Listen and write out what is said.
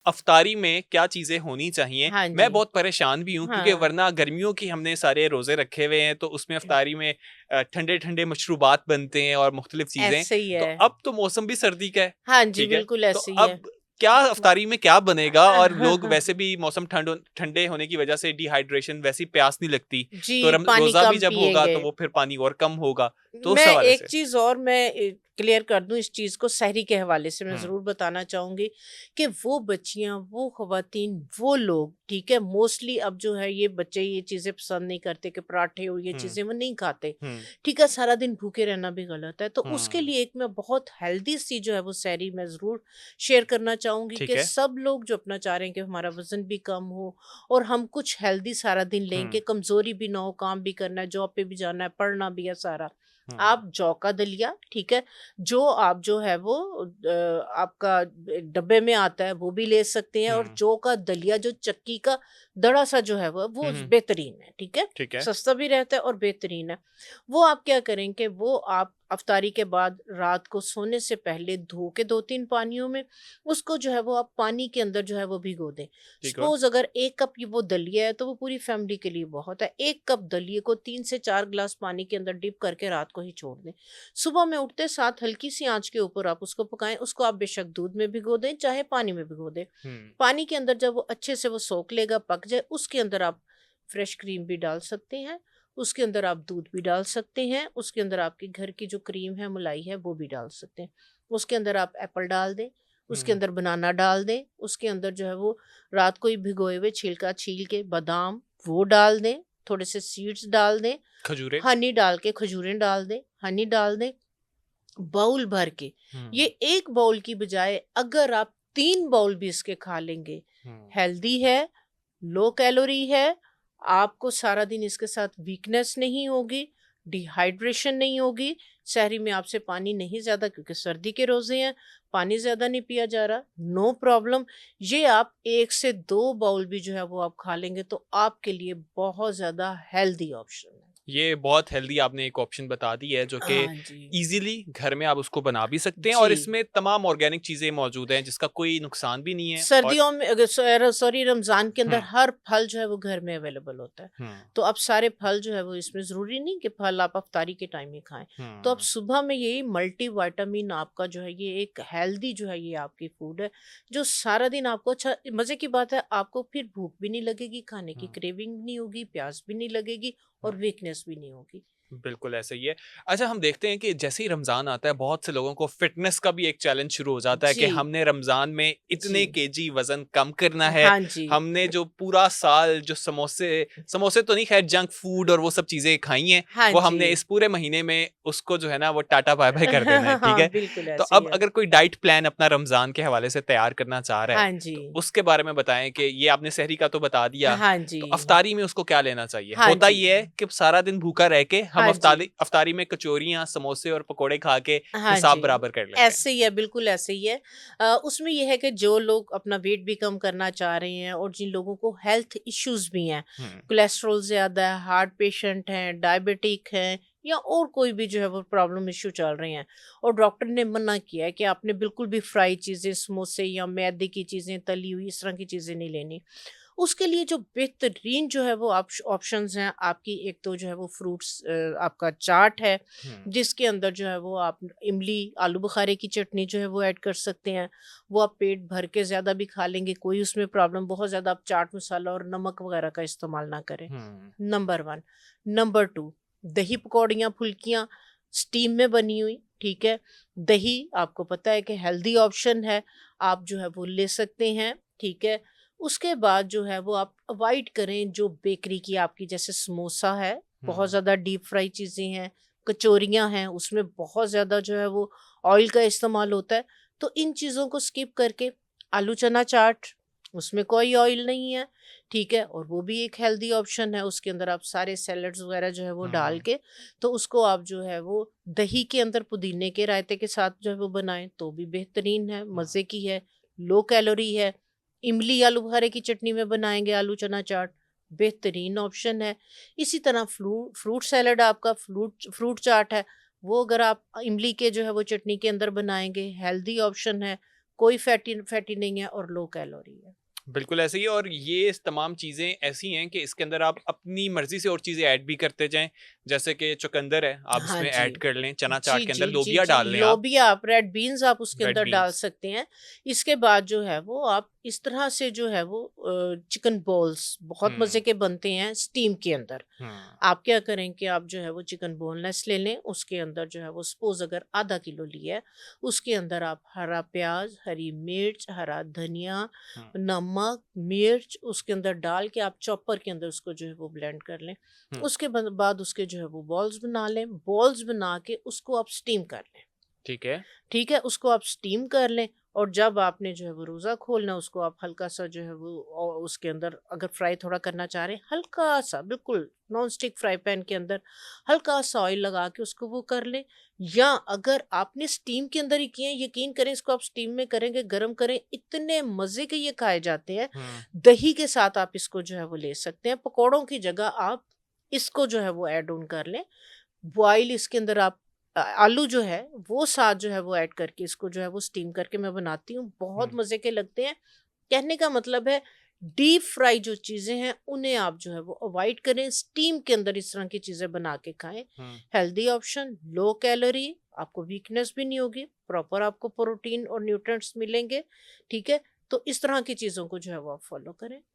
अफ्तारी में क्या चीजें होनी चाहिए? हाँ मैं जी। बहुत परेशान भी हूँ क्योंकि हाँ। वरना गर्मियों की हमने सारे रोजे रखे हुए हैं, तो उसमें अफ्तारी में ठंडे ठंडे मशरूबात बनते हैं और मुख्तलिफ चीजें। ऐसे ही तो है। अब तो मौसम भी सर्दी का है, हाँ जी, ठीक है? बिल्कुल तो ऐसे ही है। अब क्या अफ्तारी में क्या बनेगा? और लोग वैसे भी मौसम ठंडे होने की वजह से डिहाइड्रेशन, वैसी प्यास नहीं लगती, तो जी, पानी रोजा भी कम जब होगा पिएँगे। तो वो फिर पानी और कम होगा, तो उस मैं हवाले एक से। चीज़ और मैं क्लियर कर दूँ इस चीज़ को, सहरी के हवाले से मैं हम्म। ज़रूर बताना चाहूँगी कि वो बच्चियाँ, वो ख़वातीन, वो लोग, ठीक है, मोस्टली अब जो है ये बच्चे ये चीज़ें पसंद नहीं करते कि पराठे और ये हम्म। चीज़ें वो नहीं खाते, हम्म। ठीक है, सारा दिन भूखे रहना भी गलत है। तो उसके हम्म। लिए एक मैं बहुत हेल्दी सी जो है वो सहरी मैं ज़रूर शेयर करना चाहूँगी ठीक कि है। सब लोग जो अपना चाह रहे हैं कि हमारा वज़न भी कम हो और हम कुछ हेल्दी सारा दिन लें, हम्म। कि कमज़ोरी भी ना हो, काम भी करना है, जॉब पे भी जाना है, पढ़ना भी है सारा। हम्म। आप जौ का दलिया, ठीक है, जो आप जो है वो आपका एक डब्बे में आता है वो भी ले सकते हैं, और हम्म। जौ का दलिया जो चक्की का दड़ा सा जो है वो हम्म। बेहतरीन है, ठीक है, ठीक है। सस्ता भी रहता है और बेहतरीन है। वो आप क्या करेंगे, वो आप अफ्तारी के बाद रात को सोने से पहले धो के 2-3 पानियों में उसको जो है वो आप पानी के अंदर जो है वो भिगो दें। ठीक है। सपोज अगर 1 कप ये वो दलिया है तो वो पूरी फैमिली के लिए बहुत है। 1 कप दलिए को 3 से 4 ग्लास पानी के अंदर डिप करके रात को ही छोड़ दें। सुबह में उठते साथ हल्की सी आँच के ऊपर आप उसको पकाएँ। उसको आप बेशक दूध में भिगो दें, चाहे पानी में भिगो दें। हम्म। पानी के अंदर जब वो अच्छे से वो सोख लेगा, पक जाए, उसके अंदर आप फ्रेश क्रीम भी डाल सकते हैं, उसके अंदर आप दूध भी डाल सकते हैं, उसके अंदर आपके घर की जो क्रीम है, मलाई है, वो भी डाल सकते हैं। उसके अंदर आप एप्पल डाल दें, उसके हम्म। अंदर बनाना डाल दें, उसके अंदर जो है वो रात को ही भिगोए हुए छिलका छील के बादाम वो डाल दें, थोड़े से सीड्स डाल दें, खजूरें। हनी डाल के खजूरें डाल दें, हनी डाल दें, बाउल भर के। ये हम्म। 1 बाउल की बजाय अगर आप 3 बाउल भी इसके खा लेंगे, हम्म। हेल्दी है, लो कैलोरी है, आपको सारा दिन इसके साथ वीकनेस नहीं होगी, डिहाइड्रेशन नहीं होगी, सहरी में आपसे पानी नहीं ज़्यादा, क्योंकि सर्दी के रोज़े हैं, पानी ज़्यादा नहीं पिया जा रहा, नो प्रॉब्लम। ये आप 1 से 2 बाउल भी जो है वो आप खा लेंगे तो आपके लिए बहुत ज़्यादा हेल्दी ऑप्शन है। ये बहुत हेल्दी आपने एक ऑप्शन बता दी है, जो कि हाँ जी। इजीली घर में आप उसको बना भी सकते हैं, और जी। इसमें तमाम ऑर्गेनिक चीजें मौजूद हैं जिसका कोई नुकसान भी नहीं है। और सर्दियों में अगर सॉरी रमज़ान के अंदर हम्म। हर फल जो है वो घर में अवेलेबल होता है। हम्म। तो अब सारे फल जो है वो इसमें ज़रूरी नहीं कि फल आप इफ्तारी के टाइम ही खाएँ। तो अब हम्म। सुबह में यही मल्टीविटामिन आपका जो है ये एक हेल्दी जो है ये आपकी फूड है, जो सारा दिन आपको अच्छा, मज़े की बात है, आपको फिर भूख भी नहीं लगेगी, खाने की हम्म। क्रेविंग नहीं होगी, प्यास भी नहीं लगेगी हम्म। और वीकनेस भी नहीं होगी। बिल्कुल ऐसा ही है। अच्छा, हम देखते हैं कि जैसे ही रमज़ान आता है, बहुत से लोगों को फ़िटनेस का भी एक चैलेंज शुरू हो जाता है कि जी, हमने रमज़ान में जी। इतने केजी वज़न कम करना है। हाँ जी। हमने जो पूरा साल जो समोसे समोसे तो नहीं, ख़ैर जंक फूड और वो सब चीज़ें खाई हैं, हाँ वो जी। हमने इस पूरे महीने में उसको जो है ना वो टाटा बाय-बाय कर देना है, ठीक हाँ, है? बिल्कुल तो ऐसे ही अब है। अगर कोई डाइट प्लान अपना रमज़ान के हवाले से तैयार करना चाह रहा है, हाँ जी। तो उसके बारे में बताएँ कि ये आपने सहरी का तो बता दिया, हाँ जी। तो अफ्तारी में उसको क्या लेना चाहिए? हाँ होता जी। ये है कि सारा दिन भूखा रह के हम हाँ जी। अफ्तारी में कचौरियाँ, समोसे और पकोड़े खा के हाँ हिसाब जी। बराबर कर लेते हैं। ऐसे ही है, बिल्कुल ऐसे ही है। उसमें ये है कि जो लोग अपना वेट भी कम करना चाह रहे हैं और जिन लोगों को हेल्थ इश्यूज़ भी हैं, हुँ। कोलेस्ट्रॉल ज़्यादा है, हार्ट पेशेंट हैं, डायबिटिक हैं, या और कोई भी जो है वो प्रॉब्लम इश्यू चल रहे हैं, और डॉक्टर ने मना किया है कि आपने बिल्कुल भी फ्राई चीज़ें, समोसे या मैदे की चीज़ें, तली हुई इस तरह की चीज़ें नहीं लेनी। उसके लिए जो बेहतरीन जो है वो ऑप्शंस हैं आपकी, एक तो जो है वो फ्रूट्स, आपका चाट है, हुँ। जिसके अंदर जो है वो आप इमली, आलू बुखारे की चटनी जो है वो ऐड कर सकते हैं। वो आप पेट भर के ज़्यादा भी खा लेंगे, कोई उसमें प्रॉब्लम, बहुत ज़्यादा आप चाट मसाला और नमक वगैरह का इस्तेमाल ना करें। हुँ। नंबर 1। नंबर 2, दही पकौड़ियाँ, फुल्कियाँ स्टीम में बनी हुई, ठीक है। दही आपको पता है कि हेल्दी ऑप्शन है, आप जो है वो ले सकते हैं, ठीक है। उसके बाद जो है वो आप अवॉइड करें जो बेकरी की आपकी, जैसे समोसा है, बहुत हुँ। ज़्यादा डीप फ्राई चीज़ें हैं, कचौरियाँ हैं, उसमें बहुत ज़्यादा जो है वो ऑयल का इस्तेमाल होता है। तो इन चीज़ों को स्किप करके आलू चना चाट, उसमें कोई ऑयल नहीं है, ठीक है, और वो भी एक हेल्दी ऑप्शन है। उसके अंदर आप सारे सैलड्स वगैरह जो है वो डाल हुँ। के, तो उसको आप जो है वो दही के अंदर पुदीने के रायते के साथ जो है वो बनाएँ तो भी बेहतरीन है, हुँ। मज़े की है, लो कैलोरी है। इमली आलू बुखारे की चटनी में बनाएँगे आलू चना चाट, बेहतरीन ऑप्शन है। इसी तरह फ्रूट सैलेड आपका, फ्रूट चाट है, वो अगर आप इमली के जो है वो चटनी के अंदर बनाएँगे, हेल्दी ऑप्शन है। कोई फैटी फैटी नहीं है और लो कैलोरी है। बिल्कुल ऐसे ही। और ये तमाम चीज़ें ऐसी हैं कि इसके अंदर आप अपनी मर्ज़ी से और चीज़ें ऐड भी करते जाएँ। जैसे कि चुकंदर है, आप हाँ इसमें जी। ऐड कर लें, चना चाट जी, के अंदर जी, जी, लोबिया जी। डाल लें आप, लोबिया आप रेड बीन्स आप उसके रेड अंदर डाल बीन्स। सकते हैं। इसके बाद जो है वो आप इस तरह से जो है वो चिकन बॉल्स बहुत मज़े हुँ, के बनते हैं स्टीम के अंदर। हुँ, आप क्या करें कि आप जो है वो चिकन बोनलेस ले लें, उसके अंदर जो है वो सपोज़ अगर आधा किलो लिया है, उसके अंदर आप हरा प्याज़, हरी मिर्च, हरा धनिया, हुँ, नमक, मिर्च उसके अंदर डाल के आप चॉपर के अंदर उसको जो है वो ब्लेंड कर लें। हुँ, उसके बाद उसके जो है वो बॉल्स बना लें, बॉल्स बना के उसको आप स्टीम कर लें। ठीक है। ठीक है, उसको आप स्टीम कर लें और जब आपने जो है वो रोज़ा खोलना है उसको आप हल्का-सा जो है वो उसके अंदर अगर फ्राई थोड़ा करना चाह रहे हैं, हल्का-सा बिल्कुल नॉन स्टिक फ्राई पैन के अंदर हल्का-सा ऑयल लगा के उसको वो कर लें। या अगर आपने स्टीम के अंदर ही किए हैं, यकीन करें इसको आप स्टीम में करेंगे, गरम करें, इतने मज़े के ये खाए जाते हैं। हुँ, दही के साथ आप इसको जो है वो ले सकते हैं, पकौड़ों की जगह आप इसको जो है वो ऐड ऑन कर लें। बॉयल इसके अंदर आप आलू जो है वो साथ जो है वो ऐड करके इसको जो है वो स्टीम करके मैं बनाती हूँ, बहुत हुँ, मज़े के लगते हैं। कहने का मतलब है डीप फ्राई जो चीज़ें हैं उन्हें आप जो है वो अवॉइड करें, स्टीम के अंदर इस तरह की चीज़ें बना के खाएँ। हुँ। हेल्दी ऑप्शन, लो कैलोरी, आपको वीकनेस भी नहीं होगी, प्रॉपर आपको प्रोटीन और न्यूट्रिएंट्स मिलेंगे, ठीक है? तो इस तरह की चीज़ों को जो है वो आप फॉलो करें।